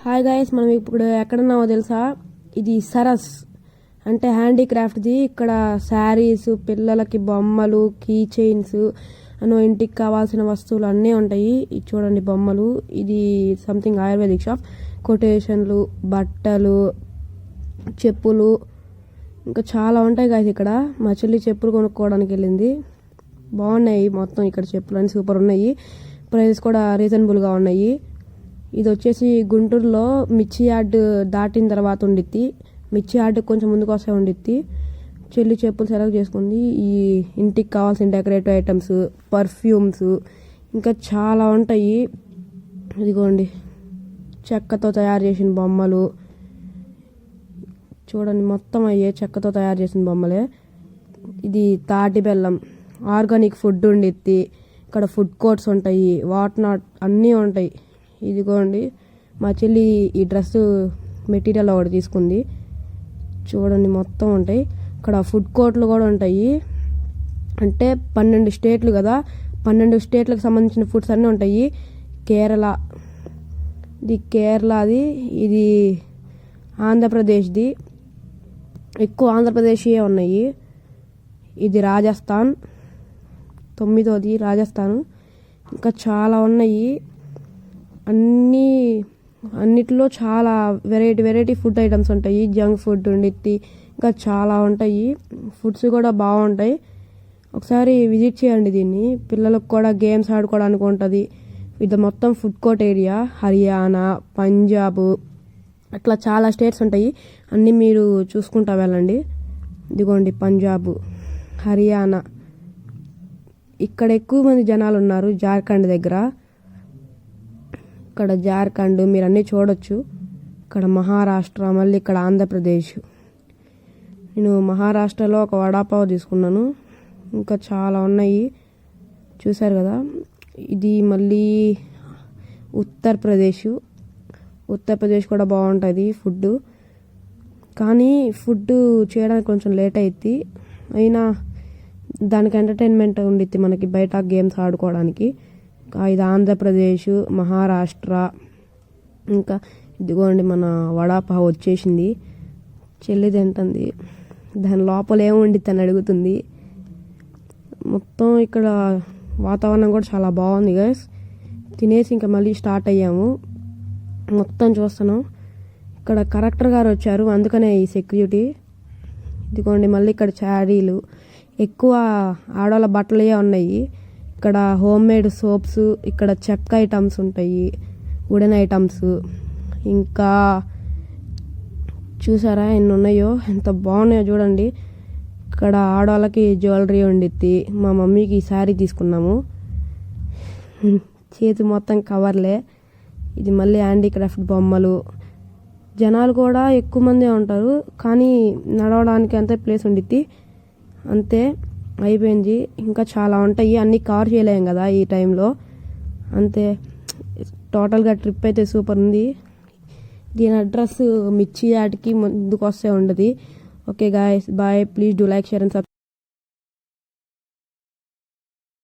Hi guys, మనం ఇప్పుడు ఎక్కడున్నామో తెలుసా? ఇది సరస్ అంటే హ్యాండీక్రాఫ్ట్ది. ఇక్కడ శారీస్, పిల్లలకి బొమ్మలు, కీ చైన్స్, ఇంటికి కావాల్సిన వస్తువులు అన్నీ ఉంటాయి. ఇది చూడండి బొమ్మలు. ఇది సంథింగ్ ఆయుర్వేదిక్ షాప్. కొటేషన్లు, బట్టలు, చెప్పులు, ఇంకా చాలా ఉంటాయి గాయస్ ఇక్కడ. మా చెల్లి చెప్పులు కొనుక్కోవడానికి వెళ్ళింది. బాగున్నాయి మొత్తం ఇక్కడ చెప్పులు అన్నీ సూపర్ ఉన్నాయి. ప్రైస్ కూడా రీజనబుల్గా ఉన్నాయి. ఇది వచ్చేసి గుంటూరులో మిర్చి యార్డ్ దాటిన తర్వాత ఉండిద్ది. మిర్చి యార్డ్ కొంచెం ముందుకు వస్తే ఉండిద్ది. చెల్లి చెప్పులు సెలెక్ట్ చేసుకుంది. ఈ ఇంటికి కావాల్సిన డెకరేటివ్ ఐటమ్స్, పర్ఫ్యూమ్స్, ఇంకా చాలా ఉంటాయి. ఇదిగోండి చెక్కతో తయారు చేసిన బొమ్మలు చూడండి, మొత్తం అయ్యే చెక్కతో తయారు చేసిన బొమ్మలే. ఇది తాటి బెల్లం, ఆర్గానిక్ ఫుడ్ ఉండిద్ది. ఇక్కడ ఫుడ్ కోర్ట్స్ ఉంటాయి, వాట్ నాట్ అన్నీ ఉంటాయి. ఇదిగోండి మా చెల్లి ఈ డ్రెస్ మెటీరియల్ ఒకటి తీసుకుంది. చూడండి మొత్తం ఉంటాయి. ఇక్కడ ఫుడ్ కోర్ట్లు కూడా ఉంటాయి. అంటే 12 స్టేట్లు కదా, 12 స్టేట్లకు సంబంధించిన ఫుడ్స్ అన్నీ ఉంటాయి. ఇది కేరళది, ఇది ఆంధ్రప్రదేశ్ది. ఎక్కువ ఆంధ్రప్రదేశ్యే ఉన్నాయి. ఇది రాజస్థాన్, 9వది రాజస్థాన్. ఇంకా చాలా ఉన్నాయి. అన్నిట్లో చాలా వెరైటీ ఫుడ్ ఐటమ్స్ ఉంటాయి. జంక్ ఫుడ్ ఉండిద్ది, ఇంకా చాలా ఉంటాయి. ఫుడ్స్ కూడా బాగుంటాయి. ఒకసారి విజిట్ చేయండి దీన్ని. పిల్లలకు కూడా గేమ్స్ ఆడుకోవడానికి ఉంటుంది. ఇది మొత్తం food court area. Haryana, Punjab, అట్లా చాలా స్టేట్స్ ఉంటాయి. అన్నీ మీరు చూసుకుంటా వెళ్ళండి. ఇదిగోండి పంజాబ్, హర్యానా. ఇక్కడ ఎక్కువ మంది జనాలు ఉన్నారు. జార్ఖండ్ దగ్గర, ఇక్కడ జార్ఖండ్ మీరు అన్నీ చూడొచ్చు. ఇక్కడ మహారాష్ట్ర, మళ్ళీ ఇక్కడ ఆంధ్రప్రదేశ్. నేను మహారాష్ట్రలో ఒక వడాపావ్ తీసుకున్నాను. ఇంకా చాలా ఉన్నాయి చూసారు కదా. ఇది మళ్ళీ ఉత్తరప్రదేశ్ కూడా బాగుంటుంది ఫుడ్. కానీ ఫుడ్ చేయడానికి కొంచెం లేట్ అవుతుంది. అయినా దానికి ఎంటర్టైన్మెంట్ ఉండిద్ది మనకి బయట గేమ్స్ ఆడుకోవడానికి. ఇది ఆంధ్రప్రదేశ్, మహారాష్ట్ర. ఇంకా ఇదిగోండి మన వడాపావ్ వచ్చేసింది. చెల్లి తింటుంది. దాని లోపల ఏముండిద్ది అని అడుగుతుంది. మొత్తం ఇక్కడ వాతావరణం కూడా చాలా బాగుంది గైస్. తినేసి ఇంకా మళ్ళీ స్టార్ట్ అయ్యాము. మొత్తం చూస్తున్నాం. ఇక్కడ కలెక్టర్ గారు వచ్చారు, అందుకనే ఈ సెక్యూరిటీ. ఇదిగోండి మళ్ళీ ఇక్కడ శారీలు, ఎక్కువ ఆడవాళ్ళ బట్టలే ఉన్నాయి. ఇక్కడ హోమ్ మేడ్ సోప్స్, ఇక్కడ చెక్క ఐటమ్స్ ఉంటాయి, వుడెన్ ఐటమ్స్. ఇంకా చూసారా ఎన్ని ఉన్నాయో, ఎంత బాగున్నాయో చూడండి. ఇక్కడ ఆడవాళ్ళకి జ్యువెలరీ ఉండిద్ది. మా మమ్మీకి శారీ తీసుకున్నాము. చేతి మొత్తం కవర్లే. ఇది మళ్ళీ హ్యాండీక్రాఫ్ట్ బొమ్మలు. జనాలు కూడా ఎక్కువ మందే ఉంటారు, కానీ నడవడానికి అంతే ప్లేస్ ఉండిద్ది. అంతే అయిపోయింది. ఇంకా చాలా ఉంటాయి, అన్నీ కవర్ చేయలేం కదా ఈ టైంలో. అంతే. టోటల్గా ట్రిప్ అయితే సూపర్ ఉంది. దీని అడ్రస్ మిర్చి యార్డ్కి ముందుకు వస్తే ఉండదు. Okay guys, bye. Please do like, share and subscribe.